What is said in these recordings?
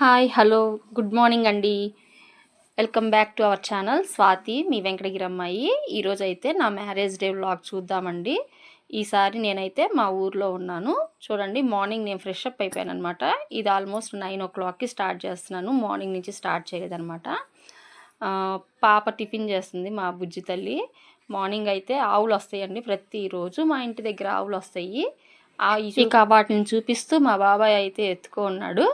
Hi hello good morning అండి. Welcome back to our channel Swathi మీ వెంకటగిరి అమ్మాయి. ఈరోజు అయితే నా మ్యారేజ్ డే వ్లాగ్ చూద్దామండి. ఈసారి నేనైతే మా ఊర్లో ఉన్నాను. చూడండి, మార్నింగ్ నేను ఫ్రెష్ అప్ అయిపోయాను అనమాట. ఇది ఆల్మోస్ట్ 9 o'clockకి స్టార్ట్ చేస్తున్నాను. మార్నింగ్ నుంచి స్టార్ట్ చేయలేదనమాట. పాప టిఫిన్ చేస్తుంది, మా బుజ్జి తల్లి. మార్నింగ్ అయితే ఆవులు వస్తాయండి, ప్రతిరోజు మా ఇంటి దగ్గర ఆవులు వస్తాయి. ఇక వాటిని చూపిస్తూ మా బాబాయ్ అయితే ఎత్తుకో ఉన్నాడు.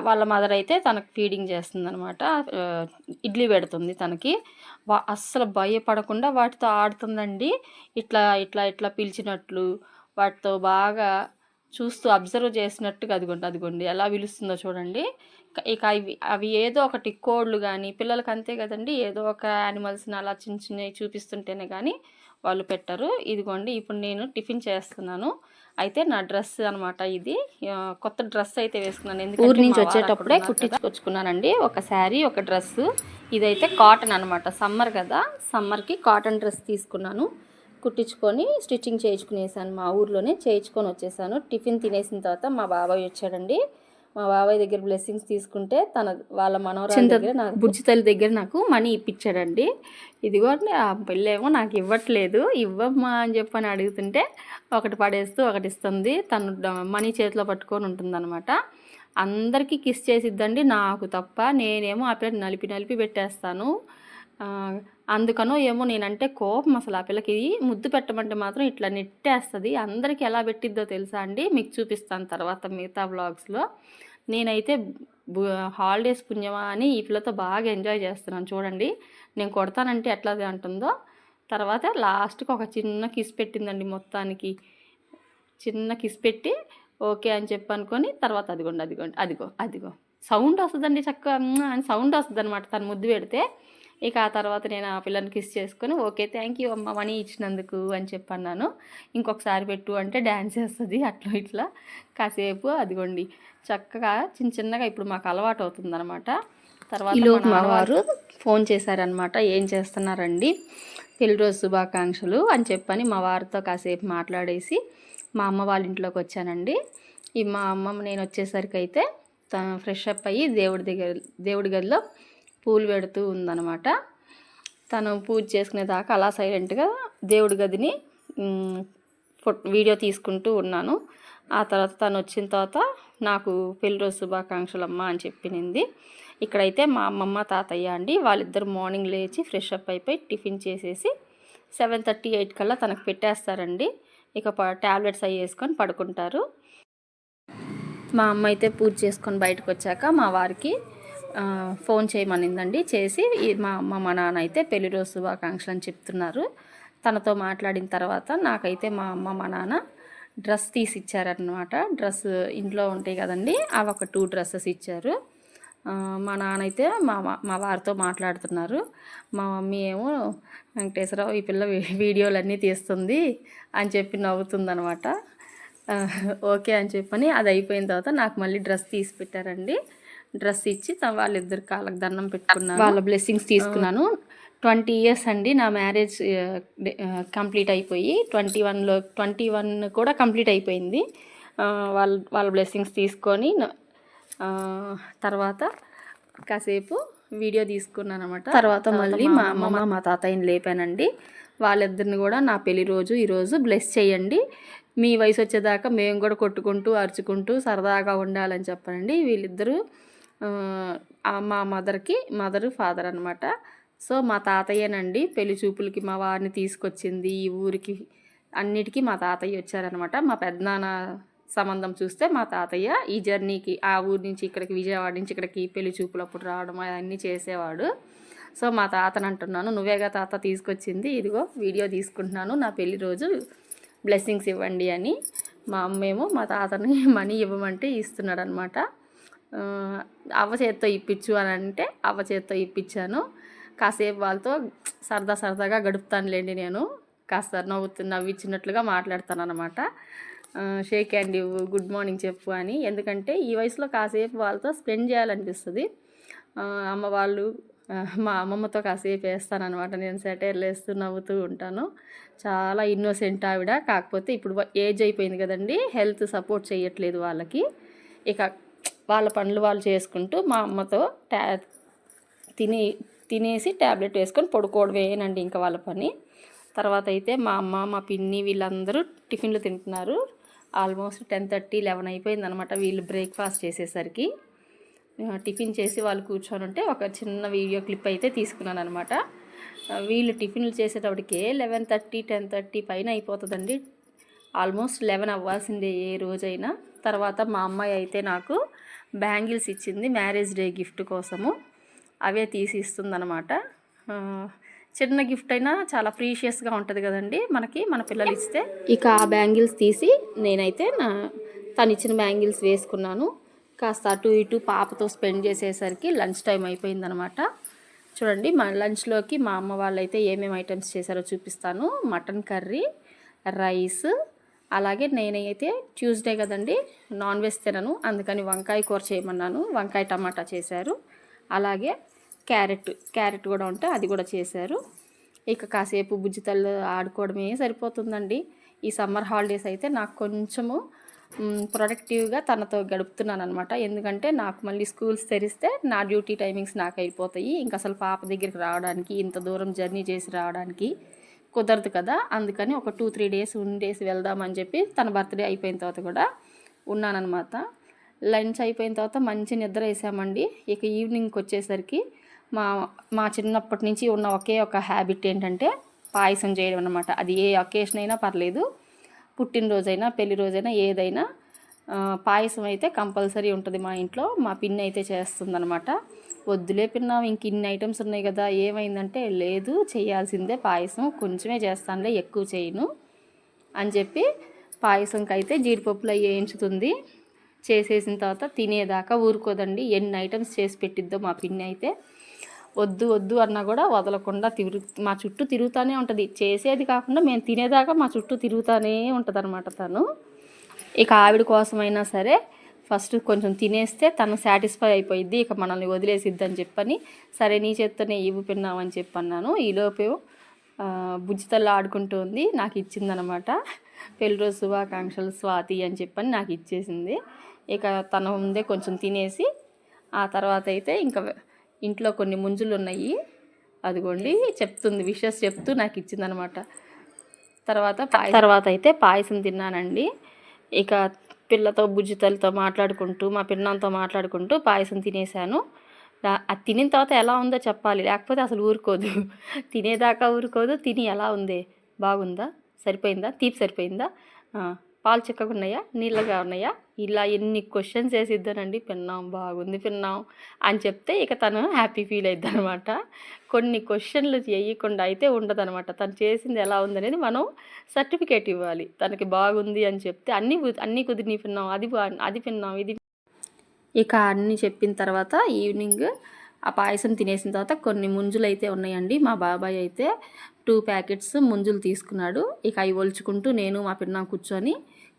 వాళ్ళ మదర్ అయితే తనకు ఫీడింగ్ చేస్తుంది అనమాట. ఇడ్లీ పెడుతుంది తనకి. అస్సలు భయపడకుండా వాటితో ఆడుతుందండి. ఇట్లా ఇట్లా ఇట్లా పిలిచినట్లు వాటితో బాగా చూస్తూ అబ్జర్వ్ చేసినట్టుగా అదిగోండి ఎలా పిలుస్తుందో చూడండి. ఇక అవి ఏదో ఒకటి కోళ్ళు కానీ పిల్లలకి అంతే కదండి, ఏదో ఒక యానిమల్స్ని అలా చిన్న చిన్నవి చూపిస్తుంటేనే కానీ వాళ్ళు పెట్టరు. ఇదిగోండి, ఇప్పుడు నేను టిఫిన్ చేస్తున్నాను. అయితే నా డ్రెస్ అనమాట ఇది. కొత్త డ్రెస్ అయితే వేసుకున్నాను, ఎందుకంటే ఊరి నుంచి వచ్చేటప్పుడే కుట్టించుకొచ్చుకున్నానండి. ఒక శారీ, ఒక డ్రెస్సు. ఇదైతే కాటన్ అనమాట, సమ్మర్ కదా, సమ్మర్కి కాటన్ డ్రెస్ తీసుకున్నాను. కుట్టించుకొని స్టిచ్చింగ్ చేయించుకునేసాను, మా ఊర్లోనే చేయించుకొని వచ్చేసాను. టిఫిన్ తినేసిన తర్వాత మా బాబాయ్ వచ్చాడండి. మా బాబాయ్ దగ్గర బ్లెస్సింగ్స్ తీసుకుంటే వాళ్ళ మనవరాలు దగ్గర నాకు బుజ్జి తల్లి దగ్గర నాకు మనీ ఇప్పించాడండి. ఇదిగోండి, ఆ పిల్లేమో నాకు ఇవ్వట్లేదు. ఇవ్వమ్మా అని చెప్పని అడుగుతుంటే ఒకటి పడేస్తూ ఒకటి ఇస్తుంది. తను మనీ చేతిలో పట్టుకొని ఉంటుందన్నమాట. అందరికీ కిస్ చేసిద్దండి, నాకు తప్ప. నేనేమో ఆ పిల్లకి నలిపి పెట్టేస్తాను. అందుకనో ఏమో నేనంటే కోపం అసలు. ఆ పిల్లకి ముద్దు పెట్టమంటే మాత్రం ఇట్లా నెట్టేస్తుంది. అందరికీ ఎలా పెట్టిద్దో తెలుసా అండి, మీకు చూపిస్తాను తర్వాత మిగతా వ్లాగ్స్లో. నేనైతే హాలిడేస్ పుణ్యమా అని ఈ పిల్లతో బాగా ఎంజాయ్ చేస్తున్నాను. చూడండి, నేను కొడతానంటే ఎట్లా అంటుందో. తర్వాత లాస్ట్కి ఒక చిన్న కిస్ పెట్టిందండి, మొత్తానికి చిన్న కిస్ పెట్టి ఓకే అని చెప్పి అనుకొని తర్వాత అదిగో సౌండ్ వస్తుందండి, చక్కగా అని సౌండ్ వస్తుంది అనమాట తను ముద్దు పెడితే. ఇక ఆ తర్వాత నేను ఆ పిల్లని కిస్ చేసుకొని ఓకే థ్యాంక్ యూ అమ్మ మనీ ఇచ్చినందుకు అని చెప్పన్నాను. ఇంకొకసారి పెట్టు అంటే డ్యాన్స్ చేస్తుంది అట్లా ఇట్లా కాసేపు. అదిగోండి, చక్కగా చిన్నగా ఇప్పుడు మాకు అలవాటు అవుతుందన్నమాట. తర్వాత మా వారు ఫోన్ చేశారనమాట, ఏం చేస్తున్నారండి, పెళ్లి రోజు శుభాకాంక్షలు అని చెప్పని మా వారితో కాసేపు మాట్లాడేసి మా అమ్మ వాళ్ళ ఇంట్లోకి వచ్చానండి. మా అమ్మమ్మ నేను వచ్చేసరికి అయితే ఫ్రెష్ అప్ అయ్యి దేవుడి గదిలో పూలు పెడుతూ ఉందన్నమాట. తను పూజ చేసుకునేదాకా అలా సైలెంట్గా దేవుడి గదిని వీడియో తీసుకుంటూ ఉన్నాను. ఆ తర్వాత తను వచ్చిన తర్వాత నాకు పెళ్లి రోజు శుభాకాంక్షలమ్మ అని చెప్పినింది. ఇక్కడైతే మా అమ్మమ్మ తాతయ్య అండి, వాళ్ళిద్దరు మార్నింగ్ లేచి ఫ్రెష్ అప్ అయిపోయి టిఫిన్ చేసేసి 7:30, 8 కల్లా తనకు పెట్టేస్తారండి. ఇక ట్యాబ్లెట్స్ అవి వేసుకొని పడుకుంటారు. మా అమ్మ అయితే పూజ చేసుకొని బయటకు వచ్చాక మా వారికి ఫోన్ చేయమనిందండి. చేసి మా అమ్మ మా నాన్న అయితే పెళ్లి రోజు శుభాకాంక్షలు అని చెప్తున్నారు. తనతో మాట్లాడిన తర్వాత నాకైతే మా అమ్మ మా నాన్న డ్రెస్ తీసి ఇచ్చారనమాట. డ్రెస్ ఇంట్లో ఉంటాయి కదండి, అవి ఒక 2 డ్రెస్సెస్ ఇచ్చారు. మా నాన్న అయితే మా వారితో మాట్లాడుతున్నారు. మా మమ్మీ ఏమో వెంకటేశ్వరరావు ఈ పిల్ల వీడియోలన్నీ తీస్తుంది అని చెప్పి నవ్వుతుందనమాట. ఓకే అని చెప్పని అది అయిపోయిన తర్వాత నాకు మళ్ళీ డ్రెస్ తీసి పెట్టారండి. డ్రెస్ ఇచ్చి వాళ్ళిద్దరు కాళ్ళకి దండం పెట్టుకున్నాను, వాళ్ళ బ్లెస్సింగ్స్ తీసుకున్నాను. 20 years అండి నా మ్యారేజ్ కంప్లీట్ అయిపోయి. 21 కూడా కంప్లీట్ అయిపోయింది. వాళ్ళ బ్లెస్సింగ్స్ తీసుకొని తర్వాత కాసేపు వీడియో తీసుకున్నాను అనమాట. తర్వాత మళ్ళీ మా అమ్మమ్మ మా తాతయ్యని లేపానండి. వాళ్ళిద్దరిని కూడా నా పెళ్లి రోజు ఈరోజు బ్లెస్ చేయండి, మీ వయసు వచ్చేదాకా మేము కూడా కొట్టుకుంటూ అరుచుకుంటూ సరదాగా ఉండాలని చెప్పానండి. వీళ్ళిద్దరూ మా మదరు ఫాదర్ అనమాట. సో మా తాతయ్యనండి పెళ్లి చూపులకి మా వారిని తీసుకొచ్చింది. ఈ ఊరికి అన్నిటికీ మా తాతయ్య వచ్చారనమాట. మా పెద్దనాన్న సంబంధం చూస్తే మా తాతయ్య ఈ జర్నీకి ఆ ఊరి నుంచి ఇక్కడికి, విజయవాడ నుంచి ఇక్కడికి పెళ్లి చూపులప్పుడు రావడం అవన్నీ చేసేవాడు. సో మా తాతను అంటున్నాను, నువ్వేగా తాత తీసుకొచ్చింది, ఇదిగో వీడియో తీసుకుంటున్నాను నా పెళ్లి రోజు బ్లెస్సింగ్స్ ఇవ్వండి అని. మా అమ్మేమో మా తాతని మనీ ఇవ్వమంటే ఇస్తున్నాడు అనమాట. అవ్వ చేత్తో ఇప్పించు అని అంటే అవ్వ చేత్తో ఇప్పించాను. కాసేపు వాళ్ళతో సరదాగా గడుపుతానులేండి, నేను కాస్త నవ్విచ్చినట్లుగా మాట్లాడతాను అనమాట. షేక్ హ్యాండ్ ఇవ్వు, గుడ్ మార్నింగ్ చెప్పు అని. ఎందుకంటే ఈ వయసులో కాసేపు వాళ్ళతో స్పెండ్ చేయాలనిపిస్తుంది. మా అమ్మమ్మతో కాసేపు వేస్తానమాట. నేను సెటైర్లు వేస్తూ నవ్వుతూ ఉంటాను. చాలా ఇన్నోసెంట్ ఆవిడ. కాకపోతే ఇప్పుడు ఏజ్ అయిపోయింది కదండి, హెల్త్ సపోర్ట్ చేయట్లేదు వాళ్ళకి. ఇక వాళ్ళ పనులు వాళ్ళు చేసుకుంటూ మా అమ్మతో తినేసి ట్యాబ్లెట్ వేసుకొని పడుకోవడమేనండి ఇంకా వాళ్ళ పని. తర్వాత అయితే మా అమ్మ మా పిన్ని వీళ్ళందరూ టిఫిన్లు తింటున్నారు. ఆల్మోస్ట్ 10:30, 11 అయిపోయిందనమాట వీళ్ళు బ్రేక్ఫాస్ట్ చేసేసరికి. టిఫిన్ చేసి వాళ్ళు కూర్చొని ఉంటే ఒక చిన్న వీడియో క్లిప్ అయితే తీసుకున్నాను అనమాట. వీళ్ళు టిఫిన్లు చేసేటప్పటికే 11:30, 10:30 పైన అయిపోతుందండి. ఆల్మోస్ట్ 11 అవ్వాల్సిందే ఏ రోజైనా. తర్వాత మా అమ్మాయి అయితే నాకు బ్యాంగిల్స్ ఇచ్చింది మ్యారేజ్ డే గిఫ్ట్ కోసము. అవే తీసి ఇస్తుందన్నమాట. చిన్న గిఫ్ట్ అయినా చాలా ప్రీషియస్గా ఉంటుంది కదండి మనకి, మన పిల్లలు ఇస్తే. ఇక ఆ బ్యాంగిల్స్ తీసి నేనైతే తను ఇచ్చిన బ్యాంగిల్స్ వేసుకున్నాను. కాస్త అటు ఇటు పాపతో స్పెండ్ చేసేసరికి లంచ్ టైం అయిపోయిందనమాట. చూడండి మా లంచ్లోకి మా అమ్మ వాళ్ళైతే ఏమేమి ఐటమ్స్ చేశారో చూపిస్తాను. మటన్ కర్రీ, రైస్, అలాగే నేనైతే ట్యూస్డే కదండి నాన్ వెజ్ తినను, అందుకని వంకాయ కూర చేయమన్నాను. వంకాయ టమాటా చేశారు. అలాగే క్యారెట్ కూడా ఉంటే అది కూడా చేశారు. ఇక కాసేపు బుజ్జితల్లు ఆడుకోవడమే సరిపోతుందండి. ఈ సమ్మర్ హాలిడేస్ అయితే నాకు కొంచెము ప్రొడక్టివ్గా తనతో గడుపుతున్నాను అనమాట. ఎందుకంటే నాకు మళ్ళీ స్కూల్స్ తెరిస్తే నా డ్యూటీ టైమింగ్స్ నాకు అయిపోతాయి. ఇంకా అసలు పాప దగ్గరికి రావడానికి, ఇంత దూరం జర్నీ చేసి రావడానికి కుదరదు కదా. అందుకని ఒక 2-3 డేస్ ఉండేసి వెళ్దామని చెప్పి తన బర్త్డే అయిపోయిన తర్వాత కూడా ఉన్నానన్నమాట. లంచ్ అయిపోయిన తర్వాత మంచి నిద్ర వేసామండి. ఇక ఈవినింగ్కి వచ్చేసరికి మా చిన్నప్పటి నుంచి ఉన్న ఒకే ఒక హ్యాబిట్ ఏంటంటే పాయసం చేయడం అన్నమాట. అది ఏ అకేషన్ అయినా పర్లేదు, పుట్టినరోజైనా పెళ్లి రోజైనా ఏదైనా పాయసం అయితే కంపల్సరీ ఉంటుంది మా ఇంట్లో. మా పిన్ని అయితే చేస్తుందన్నమాట. వద్దులే పిన్నా, ఇంక ఇన్ని ఐటమ్స్ ఉన్నాయి కదా, ఏమైందంటే లేదు చేయాల్సిందే పాయసం, కొంచెమే చేస్తానులే ఎక్కువ చేయను అని చెప్పి పాయసంకి అయితే జీడిపప్పులు అవి వేయించుతుంది. చేసేసిన తర్వాత తినేదాకా ఊరుకోదండి. ఎన్ని ఐటమ్స్ చేసి పెట్టిద్దో మా పిన్ని అయితే. వద్దు వద్దు అన్నా కూడా వదలకుండా మా చుట్టూ తిరుగుతూనే ఉంటుంది. చేసేది కాకుండా మేము తినేదాకా మా చుట్టూ తిరుగుతూనే ఉంటుంది అనమాట తను. ఇక ఆవిడ కోసమైనా సరే ఫస్ట్ కొంచెం తినేస్తే తను సాటిస్ఫై అయిపోయిద్ది, ఇక మనల్ని వదిలేసిద్దని చెప్పని సరే నీ చేత్తోనే ఇవ్వు పిన్నామని చెప్పి అన్నాను. ఈలోపు బుజ్జితల్లి ఆడుకుంటూ ఉంది, నాకు ఇచ్చిందనమాట. పెళ్లి రోజు శుభాకాంక్షలు స్వాతి అని చెప్పని నాకు ఇచ్చేసింది. ఇక తన ముందే కొంచెం తినేసి ఆ తర్వాత అయితే ఇంకా ఇంట్లో కొన్ని ముంజులు ఉన్నాయి, అదిగోండి చెప్తుంది, విషెస్ చెప్తూ నాకు ఇచ్చిందనమాట. తర్వాత అయితే పాయసం తిన్నానండి. ఇక పిల్లతో బుజ్జితలతో మాట్లాడుకుంటూ మా పిన్నంతో మాట్లాడుకుంటూ పాయసం తినేసాను. అది తినిన తర్వాత ఎలా ఉందో చెప్పాలి, లేకపోతే అసలు ఊరుకోదు. తినేదాకా ఊరుకోదు. తిని ఎలా ఉంది, బాగుందా, సరిపోయిందా, తీపి సరిపోయిందా, పాలు చిక్కగా ఉన్నాయా, నీళ్ళగా ఉన్నాయా, ఇలా ఎన్ని క్వశ్చన్స్ వేసిద్దానండి. పిన్నాం బాగుంది పిన్నాం అని చెప్తే ఇక తను హ్యాపీ ఫీల్ అవుద్ది అనమాట. కొన్ని క్వశ్చన్లు చేయకుండా అయితే ఉండదనమాట. తను చేసింది ఎలా ఉందనేది మనం సర్టిఫికేట్ ఇవ్వాలి. తనకి బాగుంది అని చెప్తే అన్నీ కుదిరి పిన్నాం, అది పిన్నాం, ఇది. ఇక అన్నీ చెప్పిన తర్వాత ఈవినింగ్ ఆ పాయసం తినేసిన తర్వాత కొన్ని ముంజులు అయితే ఉన్నాయండి. మా బాబాయ్ అయితే 2 ప్యాకెట్స్ ముంజులు తీసుకున్నాడు. ఇక అవి ఒలుచుకుంటూ నేను మా పిన్న కూర్చొని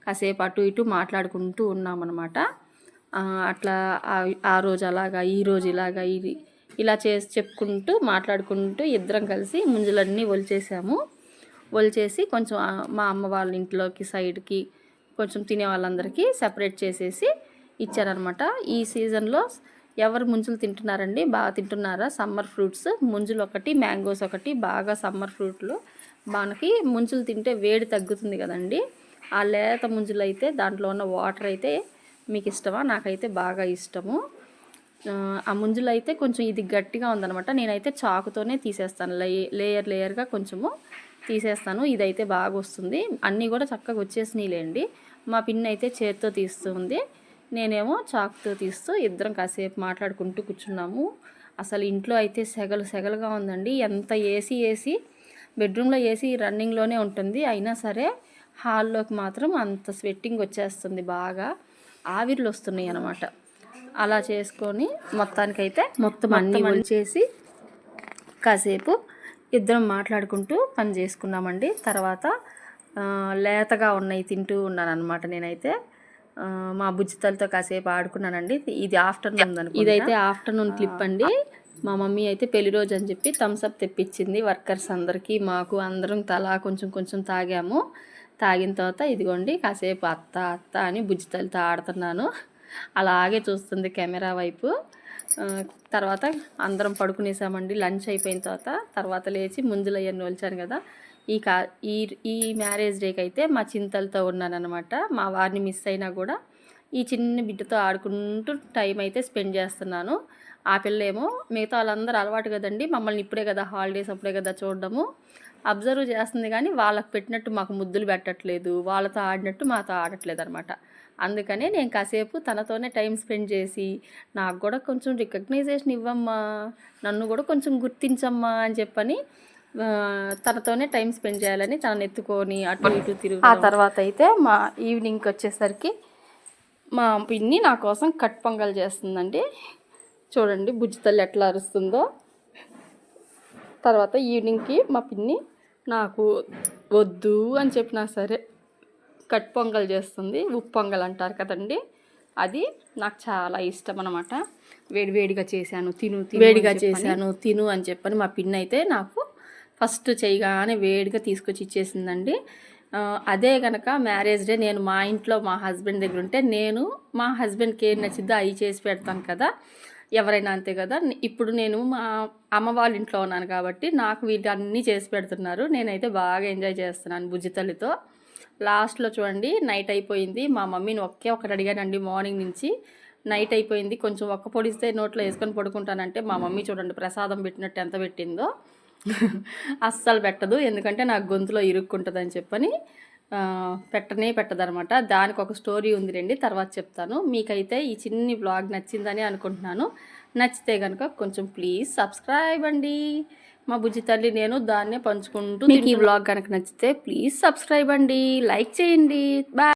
కాసేపు అటు ఇటు మాట్లాడుకుంటూ ఉన్నామన్నమాట. అట్లా ఆ రోజు అలాగా, ఈ రోజు ఇలాగా, ఇలా చెప్పుకుంటూ మాట్లాడుకుంటూ ఇద్దరం కలిసి ముంజులన్నీ ఒలిచేసి కొంచెం మా అమ్మ వాళ్ళ ఇంట్లోకి సైడ్కి కొంచెం తినే వాళ్ళందరికీ సెపరేట్ చేసేసి ఇచ్చారనమాట. ఈ సీజన్లో ఎవరు ముంజులు తింటున్నారండి, బాగా తింటున్నారా? సమ్మర్ ఫ్రూట్స్ ముంజులు ఒకటి, మ్యాంగోస్ ఒకటి బాగా సమ్మర్ ఫ్రూట్లు. మనకి ముంజులు తింటే వేడి తగ్గుతుంది కదండి. ఆ లేత ముంజులు అయితే దాంట్లో ఉన్న వాటర్ అయితే మీకు ఇష్టమా? నాకైతే బాగా ఇష్టము. ఆ ముంజులు అయితే కొంచెం ఇది గట్టిగా ఉందనమాట. నేనైతే చాకుతోనే తీసేస్తాను, లేయర్గా కొంచెము తీసేస్తాను. ఇదైతే బాగా వస్తుంది, అన్నీ కూడా చక్కగా వచ్చేసినాయిలేండి. మా పిన్ని అయితే చేత్తో తీస్తుంది, నేనేమో చాకుతో తీస్తూ ఇద్దరం కాసేపు మాట్లాడుకుంటూ కూర్చున్నాము. అసలు ఇంట్లో అయితే సెగలుగా ఉందండి. ఎంత ఏసీ బెడ్రూమ్లో ఏసీ రన్నింగ్లోనే ఉంటుంది, అయినా సరే హాల్లోకి మాత్రం అంత స్వెట్టింగ్ వచ్చేస్తుంది, బాగా ఆవిర్లు వస్తున్నాయి అన్నమాట. అలా చేసుకొని మొత్తానికైతే మొత్తం అన్నీ చేసి కాసేపు ఇద్దరం మాట్లాడుకుంటూ పని చేసుకున్నామండి. తర్వాత లేతగా ఉన్నాయి తింటూ ఉన్నాను అనమాట. నేనైతే మా బుజ్జితలతో కాసేపు ఆడుకున్నానండి. ఇది ఆఫ్టర్నూన్ అనుకుంటా, ఇదైతే ఆఫ్టర్నూన్ క్లిప్ అండి. మా మమ్మీ అయితే పెళ్లి రోజు అని చెప్పి థమ్స్అప్ తెప్పించింది వర్కర్స్ అందరికీ, మాకు అందరం తలా కొంచెం తాగాము. తాగిన తర్వాత ఇదిగోండి కాసేపు అత్త అని బుజ్జితలతో ఆడుతున్నాను. అలాగే చూస్తుంది కెమెరా వైపు. తర్వాత అందరం పడుకునేసామండి. లంచ్ అయిపోయిన తర్వాత లేచి ముందులు అవన్నీ ఒలిచాను కదా. ఈ కా ఈ ఈ మ్యారేజ్ డేకి అయితే మా చింతలతో ఉన్నానన్నమాట. మా వారిని మిస్ అయినా కూడా ఈ చిన్న బిడ్డతో ఆడుకుంటూ టైం అయితే స్పెండ్ చేస్తున్నాను. ఆ పిల్ల ఏమో మిగతా వాళ్ళందరూ అలవాటు కదండి, మమ్మల్ని ఇప్పుడే కదా హాలిడేస్ అప్పుడే కదా చూడడము, అబ్జర్వ్ చేస్తుంది కానీ వాళ్ళకి పెట్టినట్టు మాకు ముద్దులు పెట్టట్లేదు, వాళ్ళతో ఆడినట్టు మాతో ఆడట్లేదు అనమాట. అందుకనే నేను కాసేపు తనతోనే టైం స్పెండ్ చేసి నాకు కూడా కొంచెం రికగ్నైజేషన్ ఇవ్వమ్మా, నన్ను కూడా కొంచెం గుర్తించమ్మా అని చెప్పని తనతోనే టైం స్పెండ్ చేయాలని తనని ఎత్తుకొని అటు ఇటు తిరుగు. ఆ తర్వాత అయితే మా ఈవినింగ్కి వచ్చేసరికి మా పిన్ని నా కోసం కట్ పొంగల్ చేస్తుందండి. చూడండి బుజ్జి తల్లి ఎట్లా అరుస్తుందో. తర్వాత ఈవినింగ్కి మా పిన్ని నాకు వద్దు అని చెప్పినా సరే కట్ పొంగల్ చేస్తుంది. ఉప్పు పొంగల్ అంటారు కదండి, అది నాకు చాలా ఇష్టం అనమాట. వేడివేడిగా చేశాను తిను, వేడిగా చేశాను తిను అని చెప్పని మా పిన్ని అయితే నాకు ఫస్ట్ చేయగానే వేడిగా తీసుకొచ్చి ఇచ్చేసిందండి. అదే కనుక మ్యారేజ్ డే నేను మా ఇంట్లో మా హస్బెండ్ దగ్గర ఉంటే నేను మా హస్బెండ్కి ఏం నచ్చిద్దో అవి చేసి పెడతాను కదా, ఎవరైనా అంతే కదా. ఇప్పుడు నేను మా అమ్మ వాళ్ళ ఇంట్లో ఉన్నాను కాబట్టి నాకు వీటన్నీ చేసి పెడుతున్నారు. నేనైతే బాగా ఎంజాయ్ చేస్తున్నాను బుజ్జి తల్లితో. లాస్ట్లో చూడండి నైట్ అయిపోయింది. మా మమ్మీని ఒకటి అడిగానండి మార్నింగ్ నుంచి. నైట్ అయిపోయింది, కొంచెం ఒక్క పొడిస్తే నోట్లో వేసుకొని పడుకుంటానంటే మా మమ్మీ చూడండి ప్రసాదం పెట్టినట్టు ఎంత పెట్టిందో. అస్సలు పెట్టదు, ఎందుకంటే నాకు గొంతులో ఇరుక్కుంటుందని చెప్పని పెట్టదనమాట. దానికి ఒక స్టోరీ ఉంది రండి, తర్వాత చెప్తాను. మీకైతే ఈ చిన్ని వ్లాగ్ నచ్చిందని అనుకుంటున్నాను. నచ్చితే కనుక కొంచెం ప్లీజ్ సబ్స్క్రైబ్ అండి. మా బుజ్జి తల్లి నేను దాన్నే పంచుకుంటూ. మీకు ఈ వ్లాగ్ కనుక నచ్చితే ప్లీజ్ సబ్స్క్రైబ్ అండి, లైక్ చేయండి. బాయ్.